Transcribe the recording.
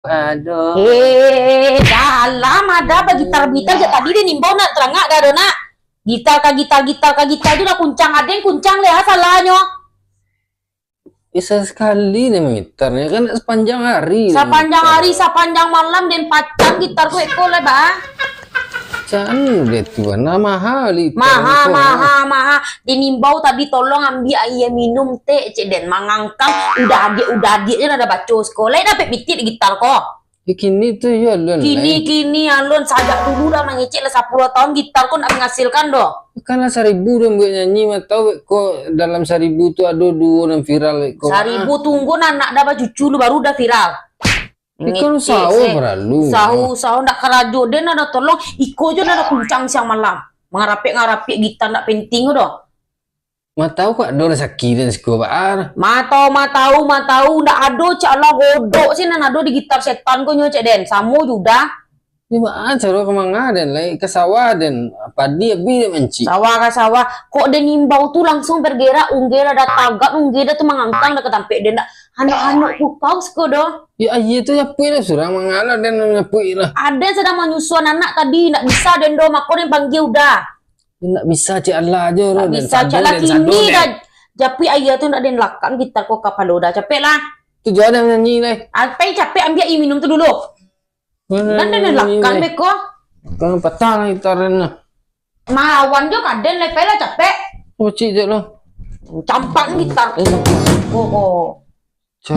Aduh. Dalam ada apa gitar-gitar aja tadi dia nimbau nak terangak dah do nak. Gitar itu dah kuncang ada yang kuncang leh salahnya. Bisa sekali nih meternya kan sepanjang hari. Sepanjang hari, sepanjang malam dan pacang gitar ku eko leh bah. Jangan deh tuan, nah mahal itu. Maha. Dinimbau tadi tolong ambil air minum teh cek den mangangkang udah dia ada baca sekolah dapat bitit gitar kok. Kini tuh ya lon. Kini alun sajak dulu dah mengecek lah 10 tahun gitar kok nak menghasilkan doh. Karena 1.000 dong buat nyanyi mah tahu kok dalam 1.000 tuh ada 2 yang viral kok. 1.000 tunggu anak dah cucu lu baru udah viral. Ikan sawo berlalu. Sawo ndak kerajo den ada tolong iko aja ada kuncang siang malam. Ngarapik gitar ndak penting doh. Ma tahu kok ada sakit dan sekolah. Ma tahu ndak ada cak Allah godok sih nan ada di gitar setan ko cek den. Samu juga. Di mana cara kemana dan lagi ke sawah dan padi abi menci. Sawah ke sawah kok den nimbau tuh langsung bergerak unggera ada tagak unggera tuh mangangkang dah ketampek den anak-anak ku kau sekodo. Ya iya tuh ya lah surah mengalah dan nyapui lah. Ada sedang menyusun anak tadi ndak bisa den do mako den panggil udah. Ndak bisa cik Allah aja ndak bisa cak lah kini dah. Japi ayah tuh ndak den lakan kita kok kapalo dah capek lah. Tu jangan ada nyanyi lah. Apa yang capek ambil minum tu dulu. Dan den lakan beko. Kan petang gitarnya. Mawan jo kaden lepe lah capek. Oh cik je lah. Campak gitar. Oh. Ciao.